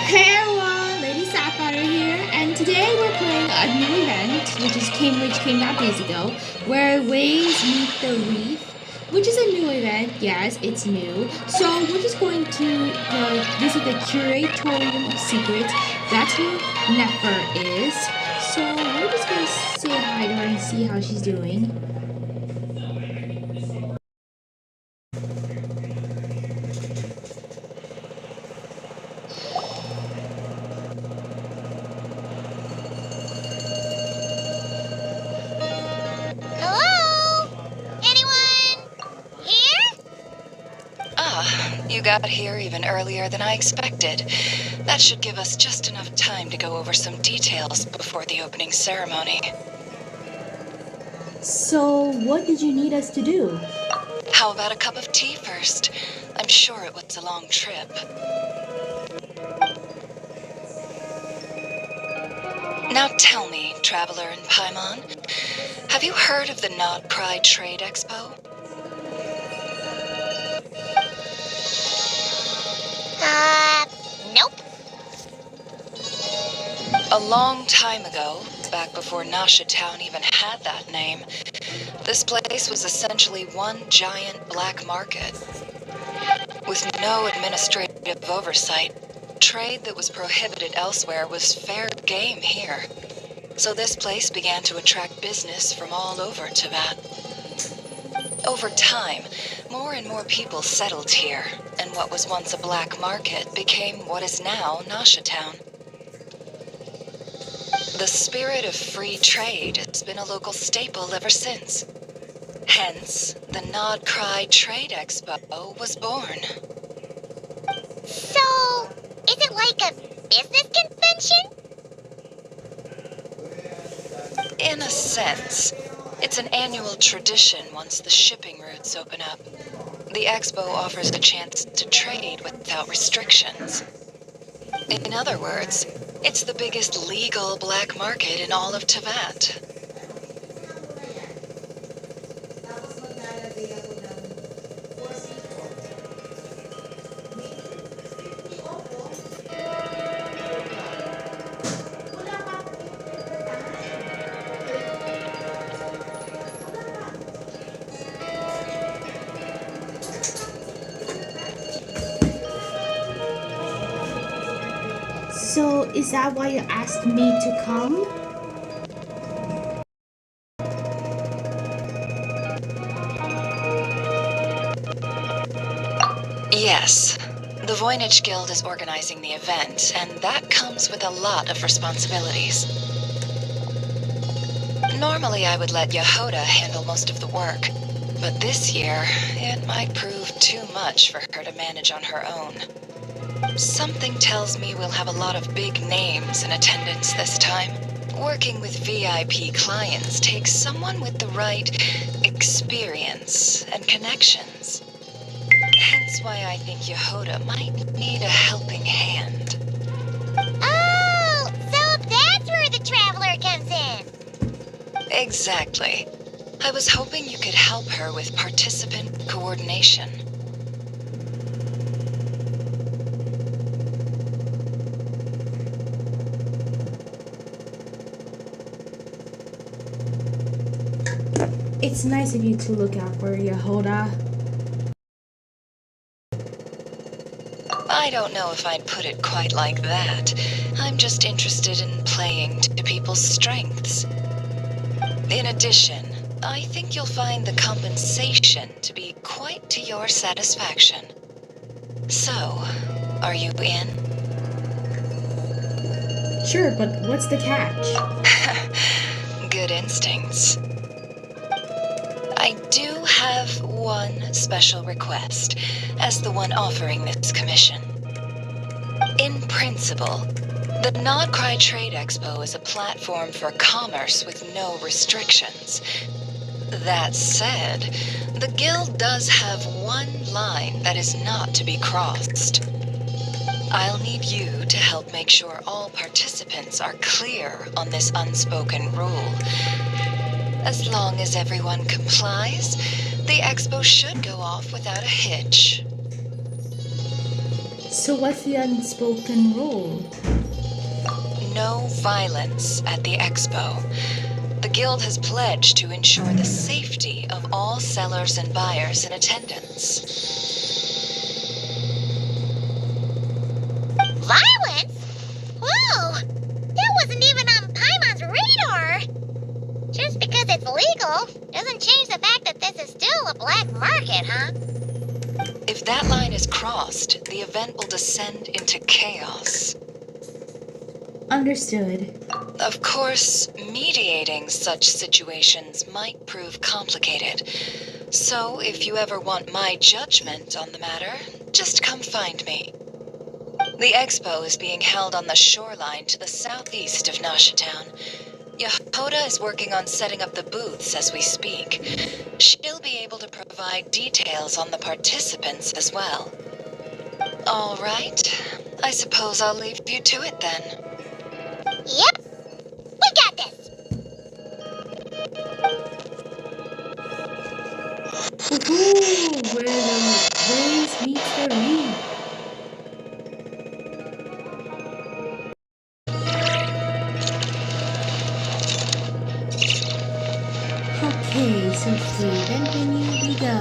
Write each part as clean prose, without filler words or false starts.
Hey everyone, Lady Sapphire here, and today we're playing a new event, which came out days ago, where waves meet the reef, which is a new event. Yes, it's new. So we're just going to visit the Curatorium of Secrets. That's where Nefer is. So we're just gonna say hi to her and see how she's doing. Hello? Anyone here? You got here even earlier than I expected. That should give us just enough time to go over some details before the opening ceremony. So what did you need us to do? How about a cup of tea first? I'm sure it was a long trip. Now tell me, traveler in Paimon, have you heard of the Nod Cry Trade Expo? Nope. A long time ago, back before Nasha Town even had that name, this place was essentially one giant black market. With no administrative oversight, trade that was prohibited elsewhere was fair game here. So this place began to attract business from all over Teyvat. Over time, more and more people settled here, and what was once a black market became what is now Nasha Town. The spirit of free trade has been a local staple ever since. Hence, the Nod Cry Trade Expo was born. So, is it like a business convention? In a sense, it's an annual tradition once the shipping routes open up. The expo offers a chance to trade without restrictions. In other words, it's the biggest legal black market in all of Teyvat. So is that why you asked me to come? Yes, the Voynich Guild is organizing the event, and that comes with a lot of responsibilities. Normally I would let Yehoda handle most of the work, but this year, it might prove too much for her to manage on her own. Something tells me we'll have a lot of big names in attendance this time. Working with VIP clients takes someone with the right experience and connections. Hence why I think Yehoda might need a helping hand. Oh, so that's where the traveler comes in. Exactly. I was hoping you could help her with participant coordination. It's nice of you to look out for Yehoda. I don't know if I'd put it quite like that. I'm just interested in playing to people's strengths. In addition, I think you'll find the compensation to be quite to your satisfaction. So, are you in? Sure, but what's the catch? Good instincts. I do have one special request, as the one offering this commission. In principle, the Nod Cry Trade Expo is a platform for commerce with no restrictions. That said, the Guild does have one line that is not to be crossed. I'll need you to help make sure all participants are clear on this unspoken rule. As long as everyone complies, the expo should go off without a hitch. So what's the unspoken rule? No violence at the expo. The guild has pledged to ensure the safety of all sellers and buyers in attendance. Violence? Whoa! That wasn't even on Paimon's radar! Just because it's legal doesn't change the fact that this is still a black market, huh? If that line is crossed, the event will descend into chaos. Understood. Of course, mediating such situations might prove complicated. So if you ever want my judgment on the matter, just come find me. The expo is being held on the shoreline to the southeast of Nashatown. Yehoda is working on setting up the booths as we speak. She'll be able to provide details on the participants as well. All right. I suppose I'll leave you to it then. Yep, we got this! Woohoo! Where the waves meet the reef. Okay, so to the event venue we go.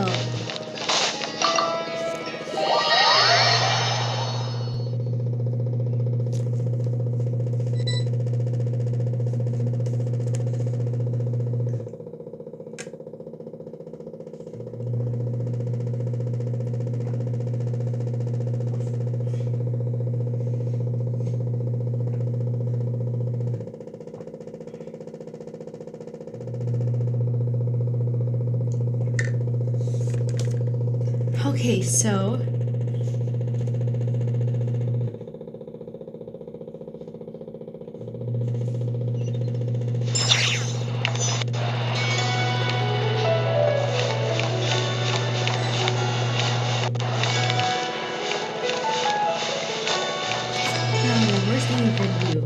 Okay, so now where's the event view?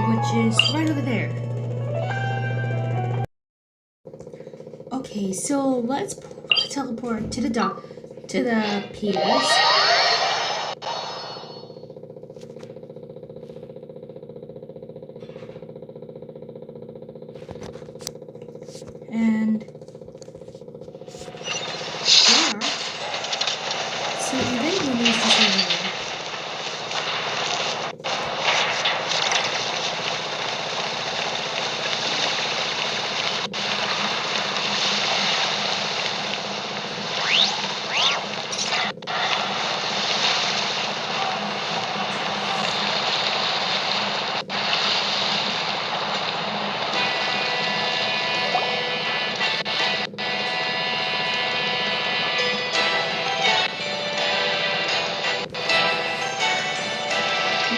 Which is right over there. Okay, so let's teleport to the dock, to the piers. And yeah, so event venue is just over there.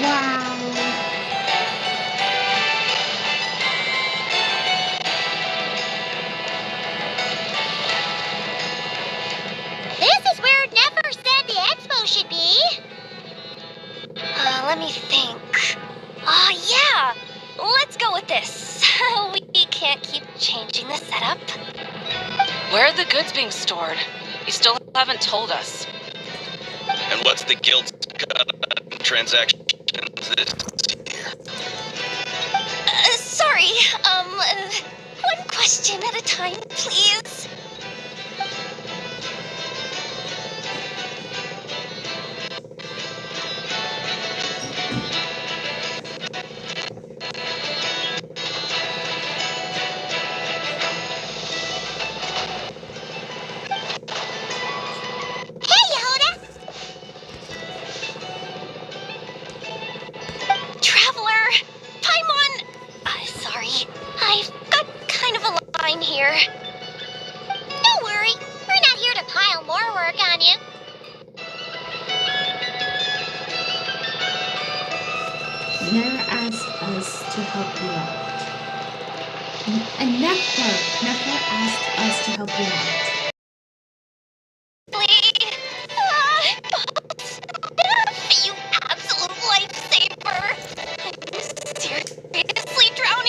Wow. This is where it never said the expo should be. Let me think. Yeah! Let's go with this. We can't keep changing the setup. Where are the goods being stored? You still haven't told us. And what's the guild's cut on transactions this year? Sorry, one question at a time, please. Hey, Yehoda! Traveler! Paimon! Sorry, I've got kind of a line here. Don't worry, we're not here to pile more work on you. Never asked us to help you out. And never asked us to help you out. Please. You absolute lifesaver. I'm seriously drowning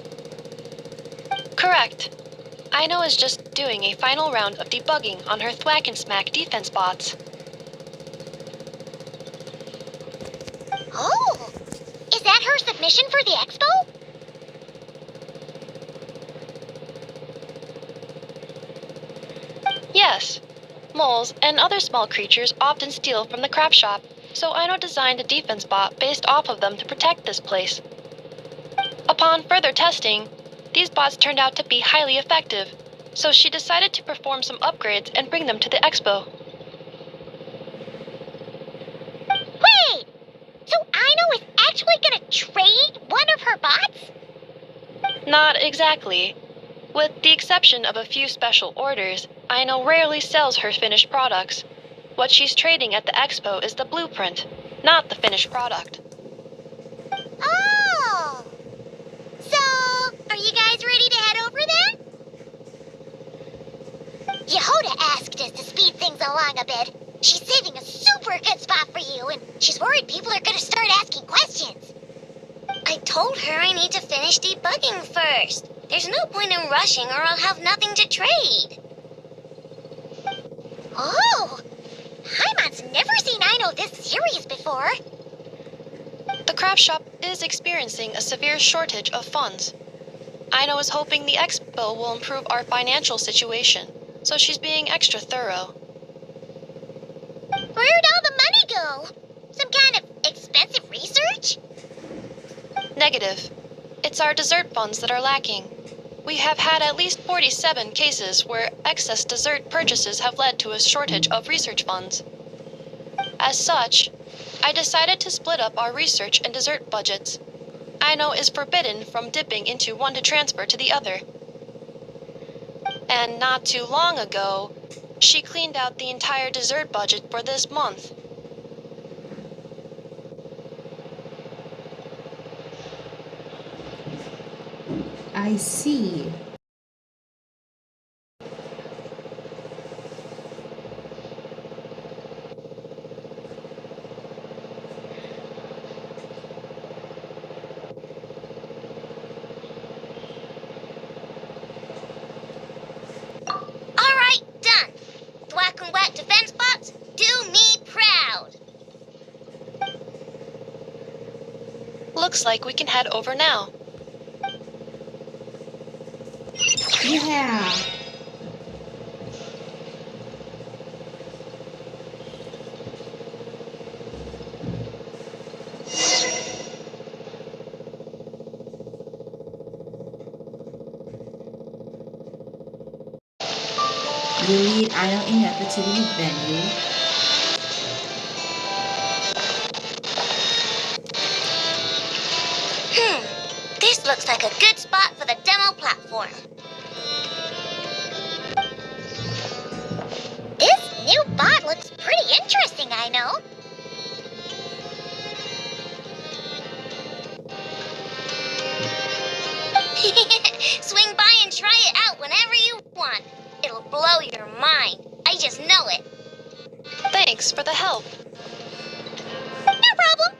Correct. Aino is just doing a final round of debugging on her thwack and smack defense bots. Oh! Is that her submission for the expo? Yes. Moles and other small creatures often steal from the craft shop, so Aino designed a defense bot based off of them to protect this place. Upon further testing, these bots turned out to be highly effective, so she decided to perform some upgrades and bring them to the expo. Wait! So Aino is actually gonna trade one of her bots? Not exactly. With the exception of a few special orders, Aino rarely sells her finished products. What she's trading at the expo is the blueprint, not the finished product. Oh! So, are you guys ready to head over there? Yehoda asked us to speed things along a bit. She's saving a super good spot for you, and she's worried people are gonna start asking questions. I told her I need to finish debugging first. There's no point in rushing or I'll have nothing to trade. Oh! Haimon's never seen Aino this serious before. The craft shop is experiencing a severe shortage of funds. Aino is hoping the expo will improve our financial situation, so she's being extra thorough. Where'd all the money go? Some kind of expensive research? Negative. It's our dessert funds that are lacking. We have had at least 47 cases where excess dessert purchases have led to a shortage of research funds. As such, I decided to split up our research and dessert budgets. Aino is forbidden from dipping into one to transfer to the other. And not too long ago, she cleaned out the entire dessert budget for this month. I see. Alright, done. Thwack and whack defense bots, do me proud. Looks like we can head over now. Yeah. You lead Aino in effort to the venue. This looks like a good spot for the demo platform. This new bot looks pretty interesting, Aino. Swing by and try it out whenever you want. It'll blow your mind. I just know it. Thanks for the help. No problem.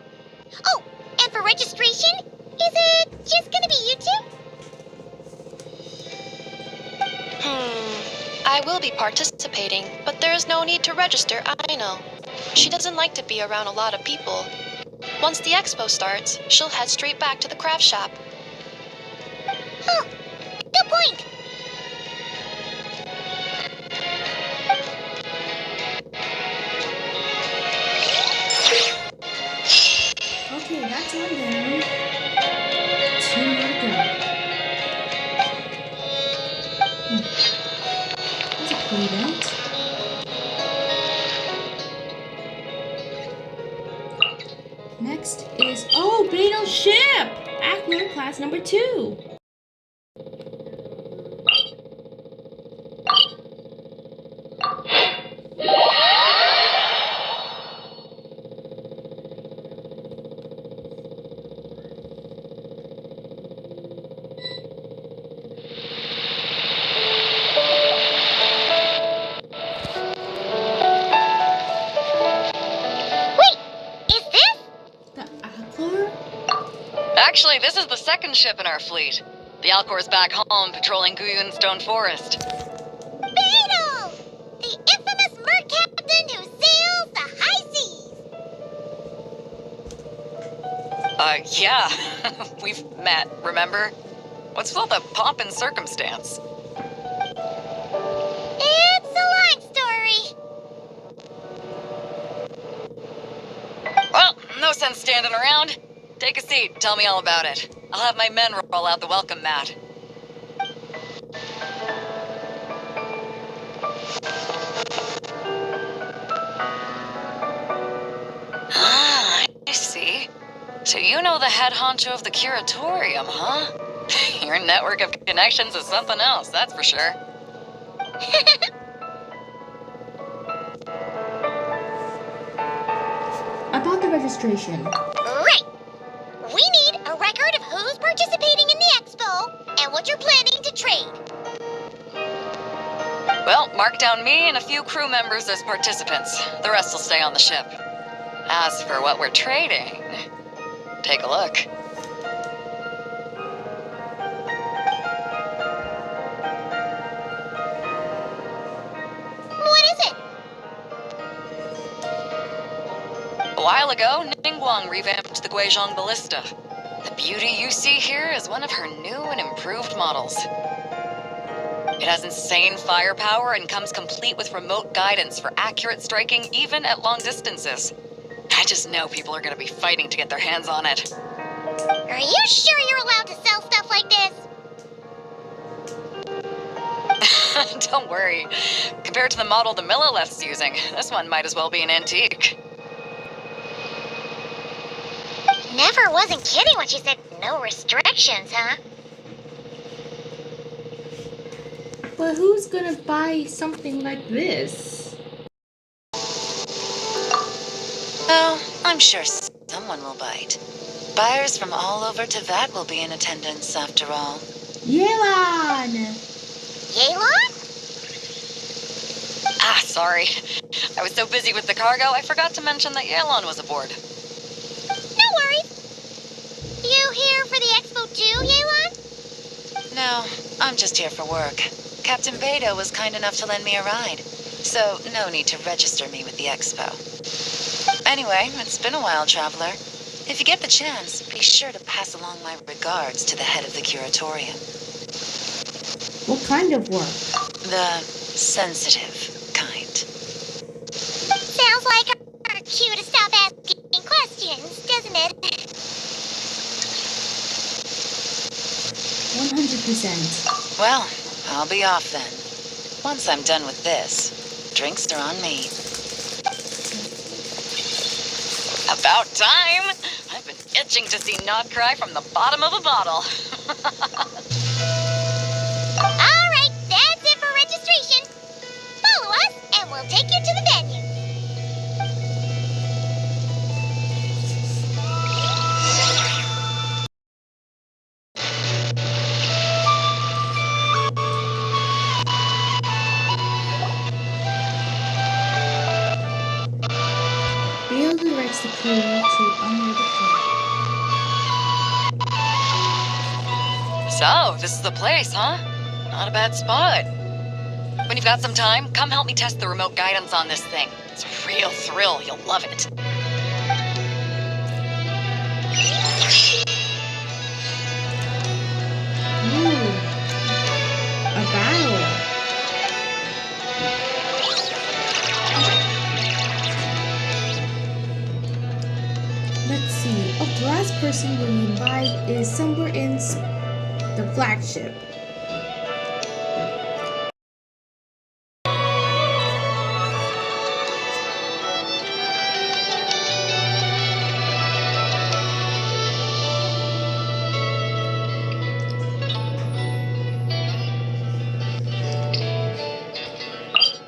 Oh, and for registration, is it just gonna be you two? I will be participating, but there is no need to register, Aino. She doesn't like to be around a lot of people. Once the expo starts, she'll head straight back to the craft shop. Oh, good point. Okay, that's one down. Two more to go. That's a cool event. Next is, oh, Beidou's ship! Ackler class number 2. Wait, is this? The Ackler? Actually, this is the second ship in our fleet. The Alcor's back home patrolling Guyun Stone Forest. Beetle! The infamous mer captain who sails the high seas! Yeah. We've met, remember? What's with all the pomp and circumstance? It's a long story. Well, no sense standing around. Take a seat, tell me all about it. I'll have my men roll out the welcome mat. Ah, I see. So you know the head honcho of the Curatorium, huh? Your network of connections is something else, that's for sure. About the registration. Right. We need a record of who's participating in the expo and what you're planning to trade. Well, mark down me and a few crew members as participants. The rest will stay on the ship. As for what we're trading, take a look. What is it? A while ago, Ningguang revamped the Guizhong Ballista. The beauty you see here is one of her new and improved models. It has insane firepower and comes complete with remote guidance for accurate striking even at long distances. I just know people are going to be fighting to get their hands on it. Are you sure you're allowed to sell stuff like this? Don't worry. Compared to the model the Millileth's using, this one might as well be an antique. Never wasn't kidding when she said no restrictions, huh? But who's gonna buy something like this? Oh, I'm sure someone will bite. Buyers from all over Teyvat will be in attendance after all. Yelan! Yelan? Ah, sorry. I was so busy with the cargo, I forgot to mention that Yelan was aboard. No worries. You here for the expo too, Yelan? No, I'm just here for work. Captain Beto was kind enough to lend me a ride, so no need to register me with the expo. Anyway, it's been a while, traveler. If you get the chance, be sure to pass along my regards to the head of the Curatorium. What kind of work? The sensitive kind. Sounds like our cue to stop asking questions, doesn't it? 100%. Well, I'll be off then. Once I'm done with this, drinks are on me. About time! I've been itching to see Nod cry from the bottom of a bottle. All right, that's it for registration. Follow us, and we'll take you to the venue. Bill directs the crew to unload the plane. So, this is the place, huh? Not a bad spot. When you've got some time, come help me test the remote guidance on this thing. It's a real thrill, you'll love it. Ooh. A battle. Let's see. Oh, the last person we invite is somewhere in the flagship.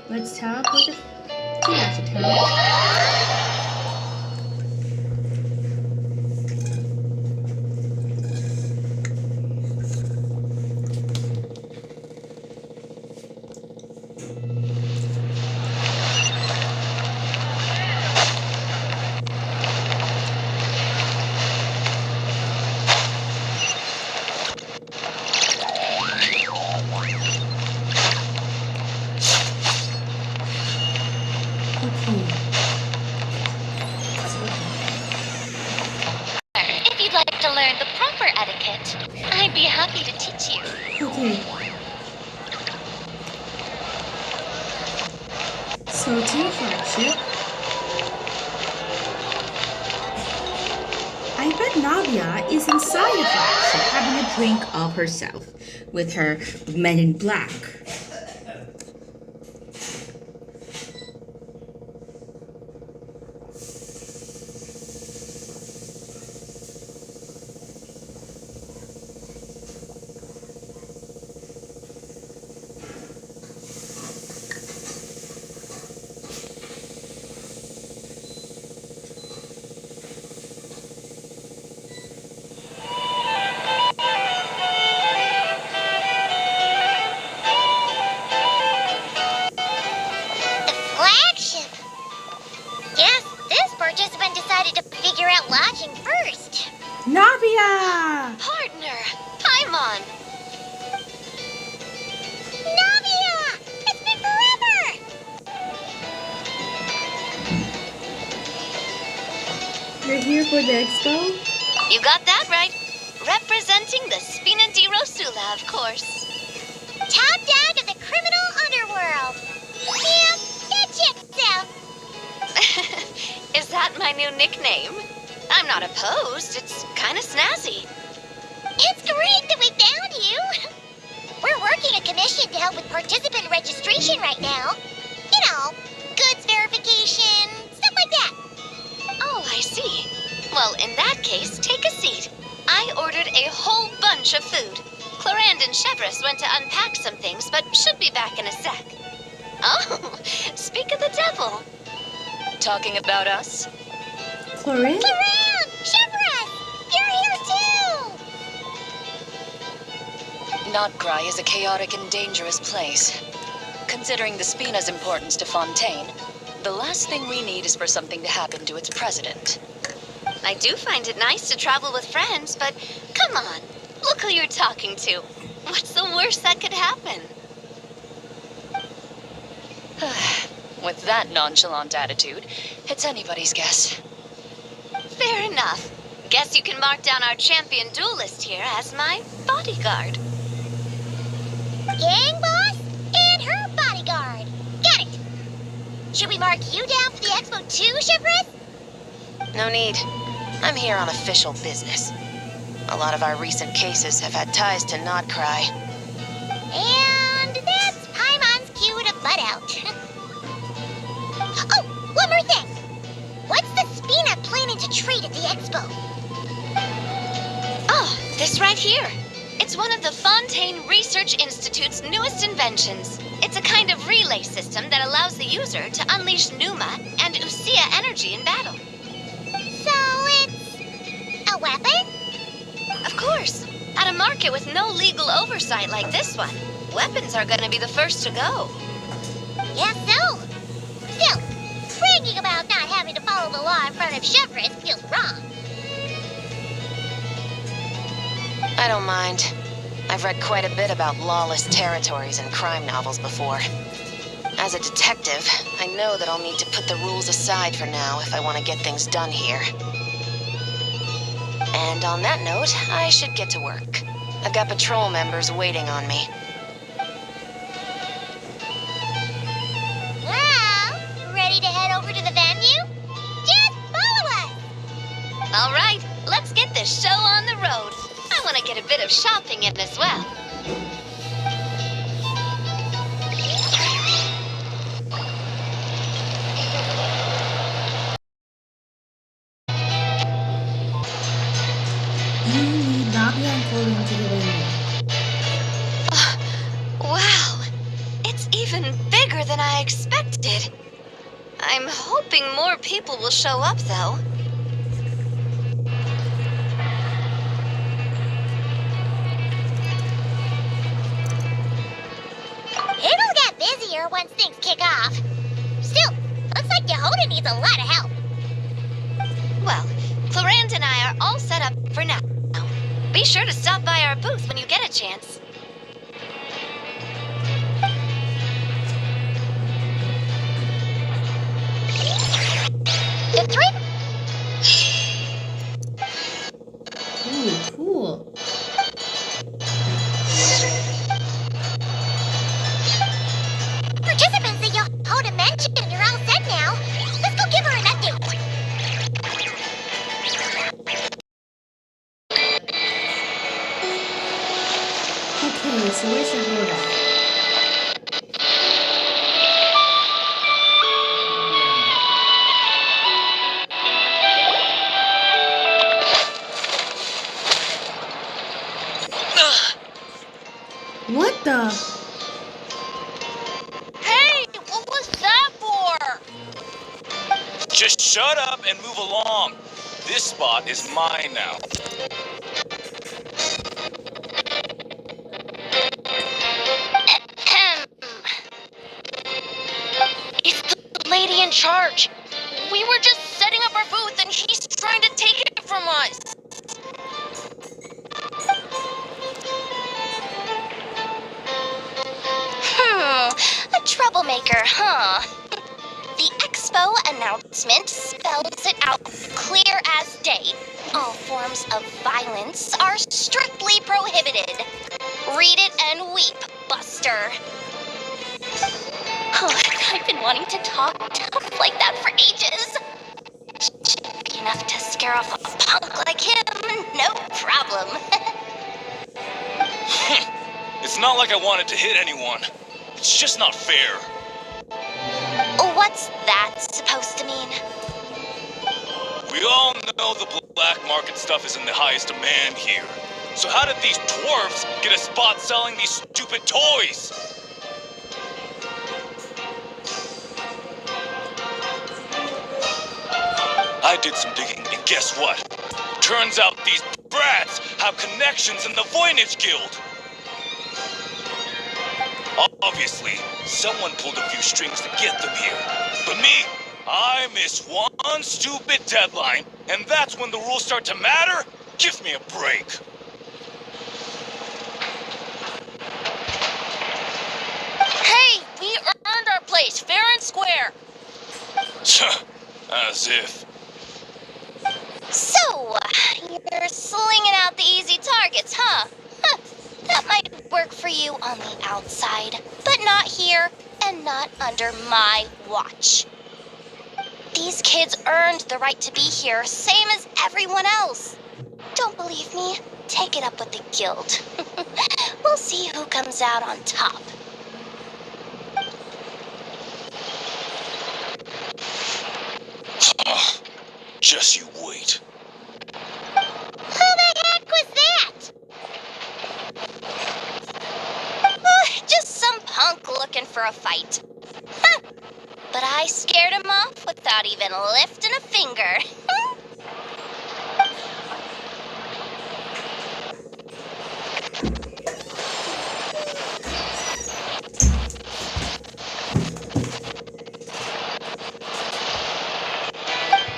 Let's teleport to National Town. etiquette. I'd be happy to teach you. Okay. So to your flagship. I bet Navia is inside the flagship having a drink of herself with her men in black. The flagship. Guess this participant decided to figure out lodging first. Navia! Partner! Paimon! Navia! It's been forever! You're here for the expo? You got that right. Representing the Spina di Rosula, of course. Top dog of the criminal underworld. Yeah, that checks out. Is that my new nickname? I'm not opposed. It's kind of snazzy. It's great that we found you. We're working a commission to help with participant registration right now. You know, goods verification, stuff like that. Oh, I see. Well, in that case, take a seat. I ordered a whole bunch of food. Clarand and Chevreuse went to unpack some things, but should be back in a sec. Oh, speak of the devil. Talking about us? Chlorine? Around! Chevreuse! You're here too! Notgrai is a chaotic and dangerous place. Considering the Spina's importance to Fontaine, the last thing we need is for something to happen to its president. I do find it nice to travel with friends, but come on. Look who you're talking to. What's the worst that could happen? With that nonchalant attitude, it's anybody's guess. Fair enough. Guess you can mark down our champion duelist here as my bodyguard. Gang boss and her bodyguard. Got it! Should we mark you down for the expo too, Chevreuse? No need. I'm here on official business. A lot of our recent cases have had ties to Notgrai. And that's Paimon's cue to butt out. Oh, one more thing. What's the Spina planning to trade at the expo? Oh, this right here. It's one of the Fontaine Research Institute's newest inventions. It's a kind of relay system that allows the user to unleash Numa and Usia energy in battle. So it's a weapon? Of course. At a market with no legal oversight like this one, weapons are gonna be the first to go. Yes, so. Still, bragging about not having to follow the law in front of Chevreuse feels wrong. I don't mind. I've read quite a bit about lawless territories and crime novels before. As a detective, I know that I'll need to put the rules aside for now if I want to get things done here. And on that note, I should get to work. I've got patrol members waiting on me. Well, ready to head over to the venue? Just follow us! All right, let's get this show on the road. I want to get a bit of shopping in as well. You need Navia and Chlorine to get in there. Wow, it's even bigger than I expected. I'm hoping more people will show up, though. It'll get busier once things kick off. Still, looks like Yehoda needs a lot of help. Well, Clarand and I are all set up for now. Be sure to stop by our booth when you get a chance. The three Ooh, cool. Okay, so where's the road at? What the? Hey, what was that for? Just shut up and move along. This spot is mine now. It's the lady in charge. We were just setting up our booth and he's trying to take it from us. A troublemaker, huh? The expo announcement spells it out clear as day. All forms of violence are strictly prohibited. Read it and weep, Buster. I've been wanting to talk tough like that for ages. Should be enough to scare off a punk like him, no problem. It's not like I wanted to hit anyone. It's just not fair. What's that supposed to mean? We all know the black market stuff is in the highest demand here. So how did these dwarves get a spot selling these stupid toys? I did some digging, and guess what? Turns out these brats have connections in the Voynich Guild. Obviously, someone pulled a few strings to get them here. But me, I miss one stupid deadline, and that's when the rules start to matter? Give me a break. Hey, we earned our place, fair and square. As if. So, you're slinging out the easy targets, huh? That might work for you on the outside, but not here and not under my watch. These kids earned the right to be here, same as everyone else. Don't believe me? Take it up with the guild. We'll see who comes out on top. Just you wait. Who the heck was that? Just some punk looking for a fight. But I scared him off without even lifting a finger.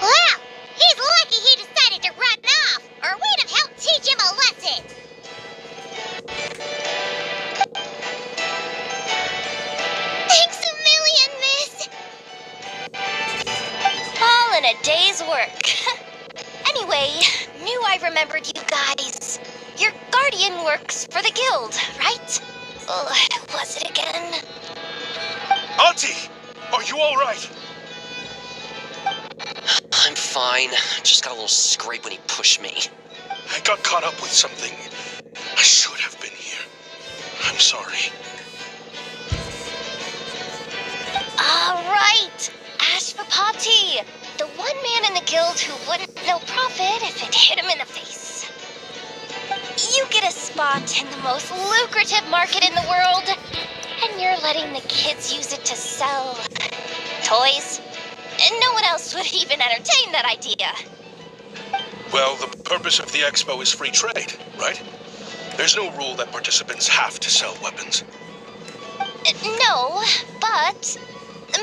Well, he's lucky he decided to run off, or we'd have helped teach him a lesson. Thanks a million, miss. All in a day's work. Anyway, knew I remembered you guys. Your guardian works for the guild, right? Who was it again? Auntie, are you all right? I'm fine. Just got a little scrape when he pushed me. I got caught up with something. I should have been here. I'm sorry. All right, Ashvapati, the one man in the guild who wouldn't know profit if it hit him in the face. You get a spot in the most lucrative market in the world, and you're letting the kids use it to sell toys. And no one else would even entertain that idea. Well, the purpose of the expo is free trade, right? There's no rule that participants have to sell weapons. No, but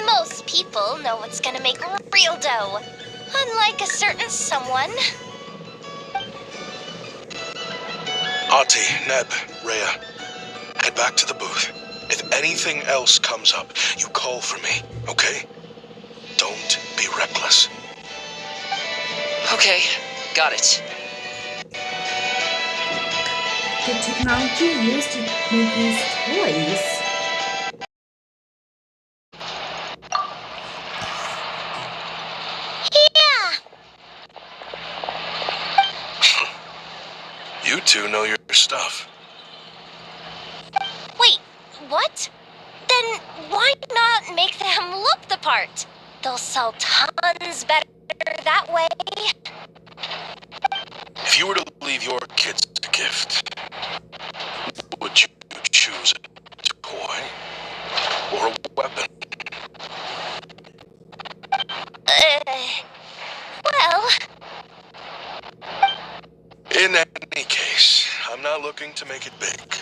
most people know what's gonna make real dough. Unlike a certain someone. Auntie, Neb, Rhea, head back to the booth. If anything else comes up, you call for me, okay? Don't be reckless. Okay, got it. The technology used to make these toys. Yeah. You two know your stuff. What? Then why not make them look the part? They'll sell tons better that way. If you were to leave your kids a gift, would you choose a toy or a weapon? Well... In any case, I'm not looking to make it big.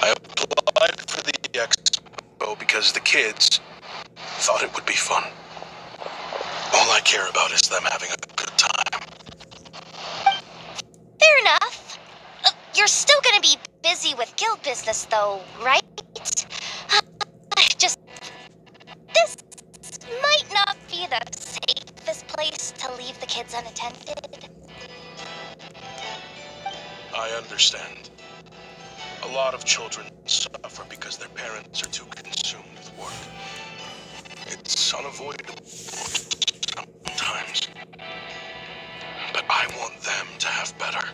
I applied for the expo because the kids thought it would be fun. All I care about is them having a good time. Fair enough. You're still gonna be busy with guild business though, right? Just... This might not be the safest place to leave the kids unattended. I understand. A lot of children suffer because their parents are too consumed with work. It's unavoidable sometimes. But I want them to have better.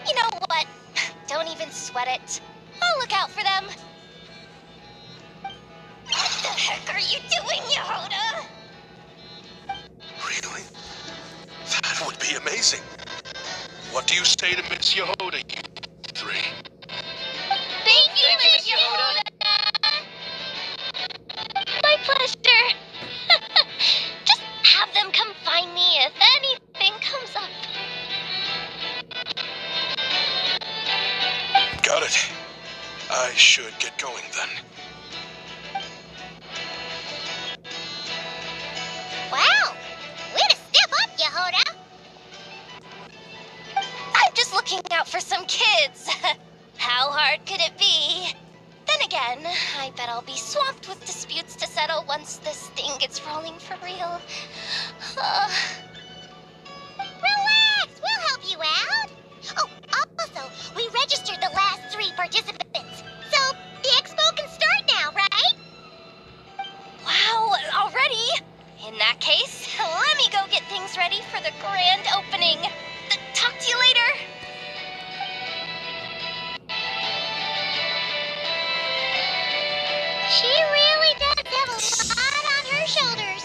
You know what? Don't even sweat it. I'll look out for them. What the heck are you doing, Yehoda? Really? That would be amazing. What do you say to Miss Yehoda, you three? Thank you, Miss Yehoda! My pleasure. Just have them come find me if anything comes up. Got it. I should get going then. Wow! Way to step up, Yehoda! I'm just looking out for some kids. How hard could it be? Then again, I bet I'll be swamped with disputes to settle once this thing gets rolling for real. Relax! We'll help you out! Oh, also, we registered the last 3 participants. So, the expo can start now, right? Wow, already? In that case, let me go get things ready for the grand opening. Talk to you later. She really does have a lot on her shoulders.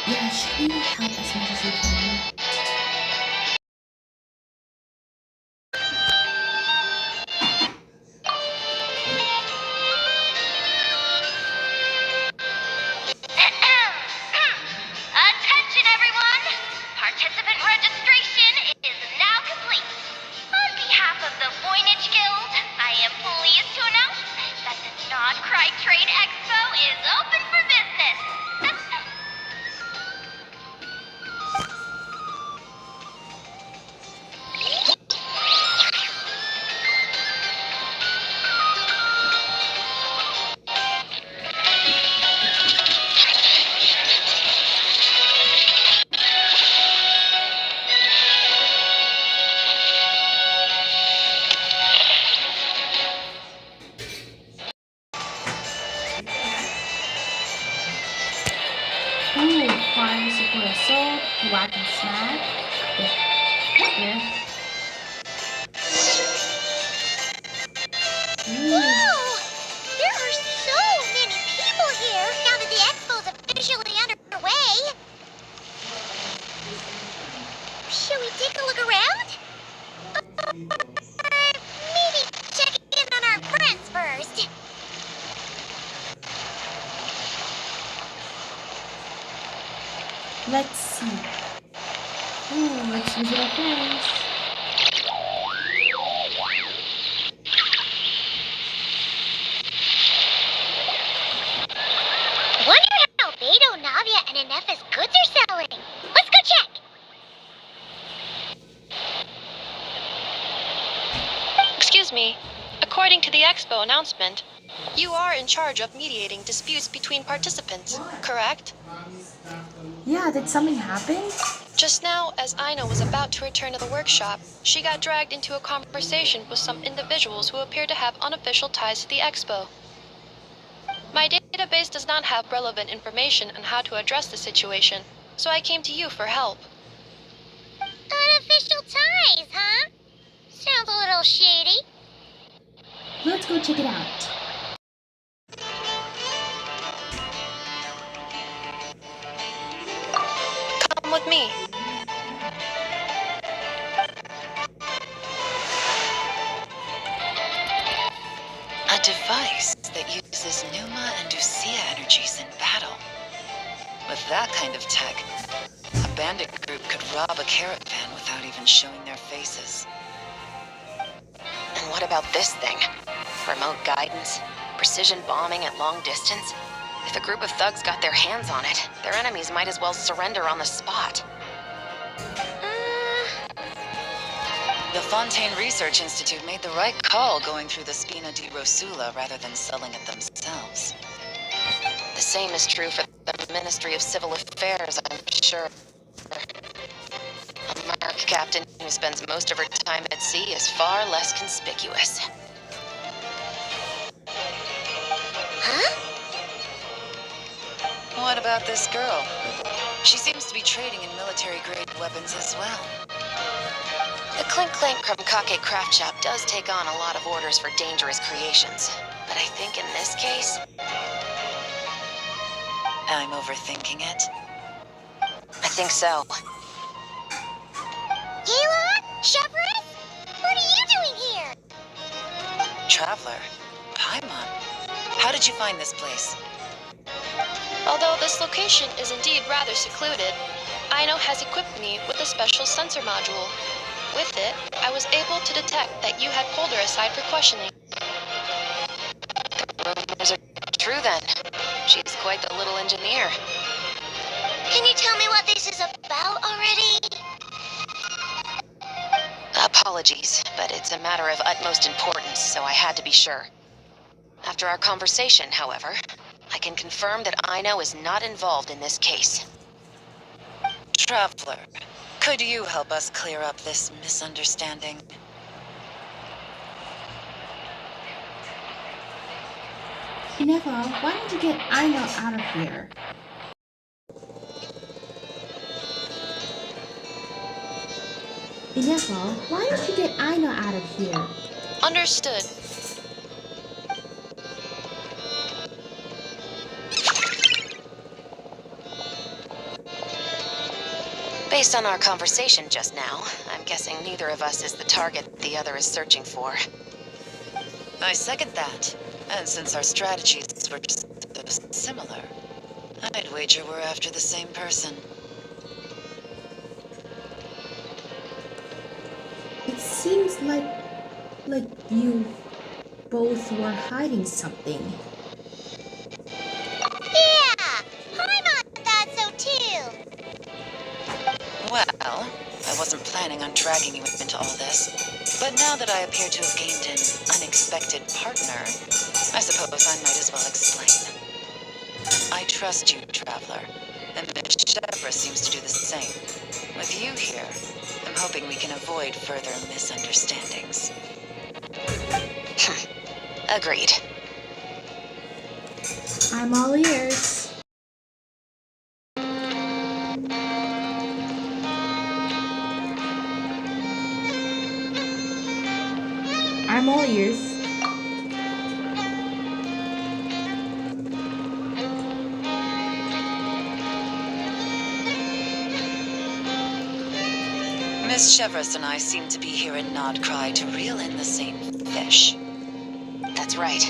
Yeah, she can help as much as she can. Attention, everyone! Participant registration is now complete. On behalf of the Voynich Guild, I am pleased to announce that the Nod Cry Trade Expo is open for business. Ooh, fire support assault, whack and smack. Yeah. Whoa! There are so many people here now that the expo's officially underway. Shall we take a look around? Or maybe check in on our friends first. Let's see. Ooh, let's visit our friends. Wonder how Beto, Navia, and Inef's goods are selling. Let's go check. Excuse me. According to the expo announcement, you are in charge of mediating disputes between participants, correct? Yeah, did something happen? Just now, as Aina was about to return to the workshop, she got dragged into a conversation with some individuals who appear to have unofficial ties to the expo. My database does not have relevant information on how to address the situation, so I came to you for help. Unofficial ties, huh? Sounds a little shady. Let's go check it out. Come with me. A device that uses Numa and Ducia energies in battle. With that kind of tech, a bandit group could rob a caravan without even showing their faces. And what about this thing? Remote guidance? Precision bombing at long distance? If a group of thugs got their hands on it, their enemies might as well surrender on the spot. The Fontaine Research Institute made the right call going through the Spina di Rosula rather than selling it themselves. The same is true for the Ministry of Civil Affairs, I'm sure. A merc captain who spends most of her time at sea is far less conspicuous. Huh? What about this girl? She seems to be trading in military-grade weapons as well. The Clink Clank Krumkake craft shop does take on a lot of orders for dangerous creations. But I think in this case... I'm overthinking it. I think so. Gila? Chevron? What are you doing here? Traveler? Paimon? How did you find this place? Although this location is indeed rather secluded, Aino has equipped me with a special sensor module. With it, I was able to detect that you had pulled her aside for questioning. The rumors are true then. She's quite the little engineer. Can you tell me what this is about already? Apologies, but it's a matter of utmost importance, so I had to be sure. After our conversation, however, I can confirm that Aino is not involved in this case. Traveler, could you help us clear up this misunderstanding? Inefo, why don't you get Aino out of here? Inefo, why don't you get Aino out of here? Understood. Based on our conversation just now, I'm guessing neither of us is the target the other is searching for. I second that. And since our strategies were so similar, I'd wager we're after the same person. It seems like you both were hiding something. Yeah! Paimon thought so too! Well, I wasn't planning on dragging you into all this, but now that I appear to have gained an unexpected partner, I suppose I might as well explain. I trust you, Traveler, and Miss Shevra seems to do the same. With you here, I'm hoping we can avoid further misunderstandings. Agreed. I'm all ears. I'm all ears. Miss Chevros and I seem to be here in Nodcry to reel in the same fish. That's right.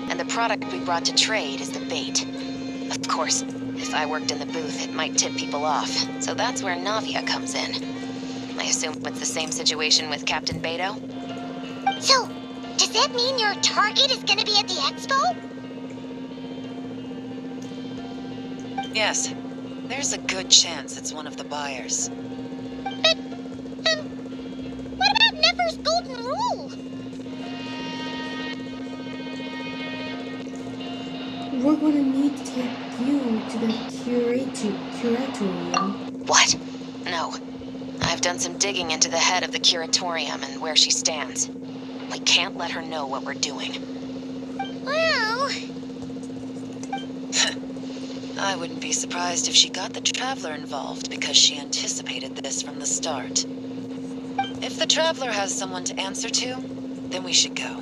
And the product we brought to trade is the bait. Of course, if I worked in the booth, it might tip people off. So that's where Navia comes in. I assume it's the same situation with Captain Beto? So, does that mean your target is gonna be at the expo? Yes, there's a good chance it's one of the buyers. But, what about Nefer's golden rule? We're gonna need to take you to the Curatorium. What? No. I've done some digging into the head of the Curatorium and where she stands. We can't let her know what we're doing. Well... I wouldn't be surprised if she got the Traveler involved because she anticipated this from the start. If the Traveler has someone to answer to, then we should go.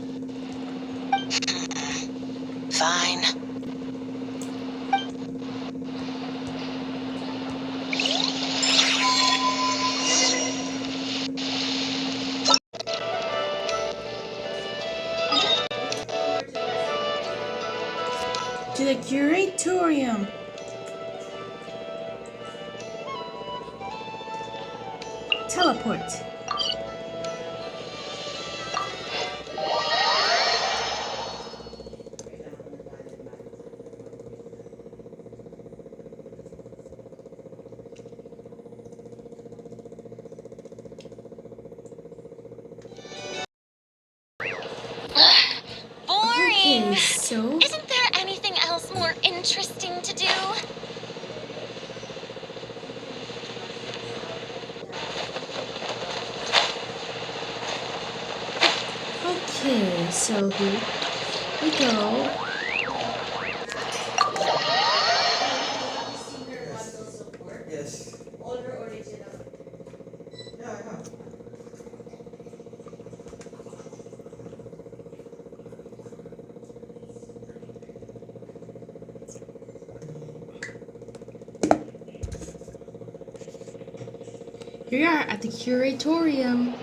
Fine. To the Curatorium. Teleport. Boring. Okay, so Isn't there anything else more interesting to do? okay, so here we go. Yes. Older original. Yeah, I have. Here we are at the Curatorium.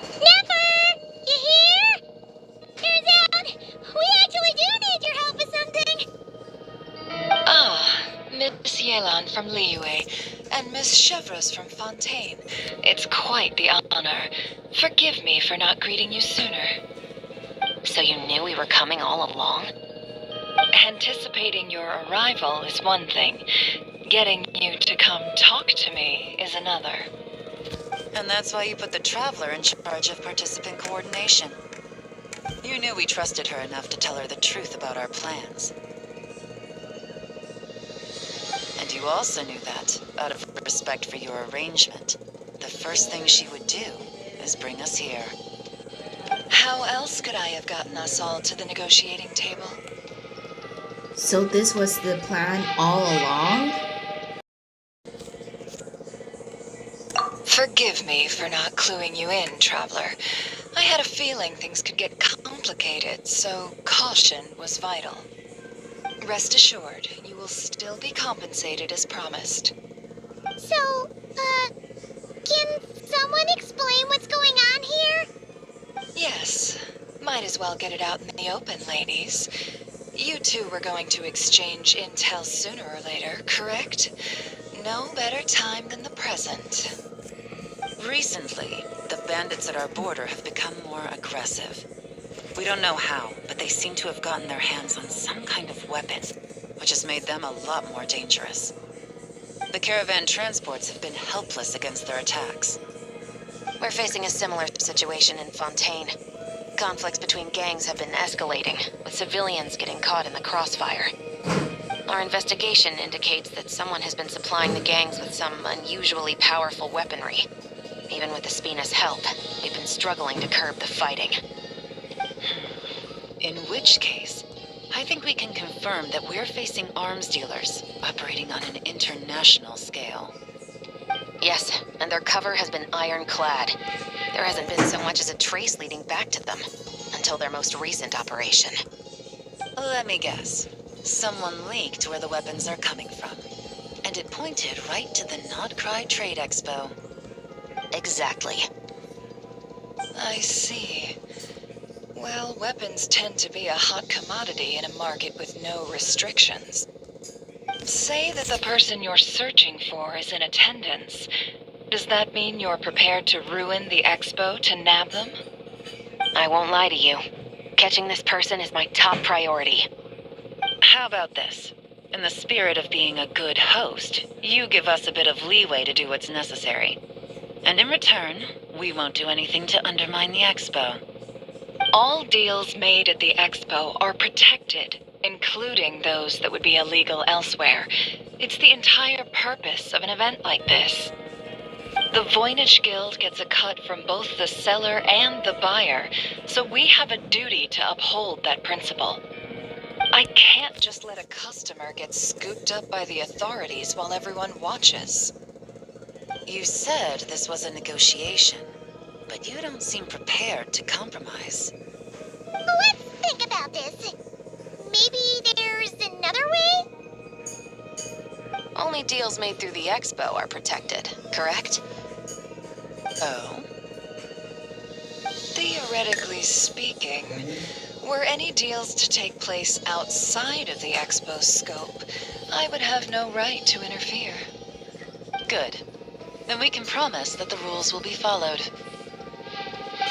Never! You hear? Turns out, we actually do need your help with something. Ah, Miss Yelan from Liyue and Miss Chevreuse from Fontaine. It's quite the honor. Forgive me for not greeting you sooner. So you knew we were coming all along? Anticipating your arrival is one thing. Getting you to come talk to me is another. And that's why you put the Traveler in charge of participant coordination. You knew we trusted her enough to tell her the truth about our plans. And you also knew that, out of respect for your arrangement, the first thing she would do is bring us here. How else could I have gotten us all to the negotiating table? So this was the plan all along? Forgive me for not cluing you in, Traveler. I had a feeling things could get complicated, so caution was vital. Rest assured, you will still be compensated as promised. So, can someone explain what's going on here? Yes, might as well get it out in the open, ladies. You two were going to exchange intel sooner or later, correct? No better time than the present. Recently, the bandits at our border have become more aggressive. We don't know how, but they seem to have gotten their hands on some kind of weapon, which has made them a lot more dangerous. The caravan transports have been helpless against their attacks. We're facing a similar situation in Fontaine. Conflicts between gangs have been escalating, with civilians getting caught in the crossfire. Our investigation indicates that someone has been supplying the gangs with some unusually powerful weaponry. Even with Espina's help, we've been struggling to curb the fighting. In which case, I think we can confirm that we're facing arms dealers operating on an international scale. Yes, and their cover has been ironclad. There hasn't been so much as a trace leading back to them, until their most recent operation. Let me guess. Someone leaked where the weapons are coming from. And it pointed right to the Nodcry Trade Expo. Exactly. I see. Well, weapons tend to be a hot commodity in a market with no restrictions. Say that the person you're searching for is in attendance. Does that mean you're prepared to ruin the expo to nab them? I won't lie to you. Catching this person is my top priority. How about this? In the spirit of being a good host, you give us a bit of leeway to do what's necessary. And in return, we won't do anything to undermine the expo. All deals made at the expo are protected, including those that would be illegal elsewhere. It's the entire purpose of an event like this. The Voynich Guild gets a cut from both the seller and the buyer, so we have a duty to uphold that principle. I can't just let a customer get scooped up by the authorities while everyone watches. You said this was a negotiation, but you don't seem prepared to compromise. Let's think about this. Maybe there's another way? Only deals made through the expo are protected, correct? Oh? Theoretically speaking, were any deals to take place outside of the expo's scope, I would have no right to interfere. Good. Then we can promise that the rules will be followed.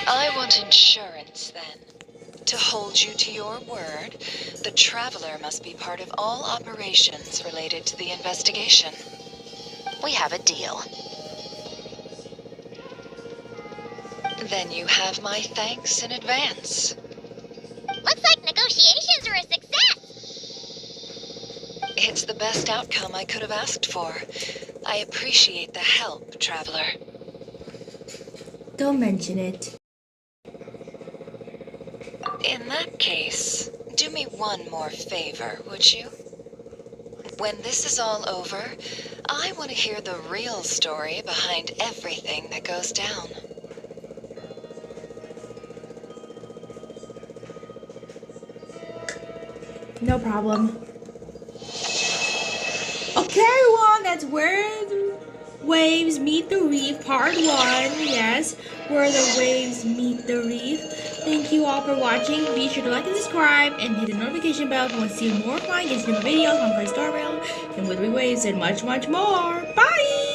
I want insurance, then. To hold you to your word, the Traveler must be part of all operations related to the investigation. We have a deal. Then you have my thanks in advance. Looks like negotiations are a success. It's the best outcome I could have asked for. I appreciate the help, Traveler. Don't mention it. In that case, do me one more favor, would you? When this is all over, I want to hear the real story behind everything that goes down. No problem. Okay, everyone, that's Where the Waves Meet the Reef, Part 1. Yes, Where the Waves Meet the Reef. Thank you all for watching. Be sure to like and subscribe and hit the notification bell if you want to see more of my Genshin videos on Curatorium and with waves and much, much more. Bye!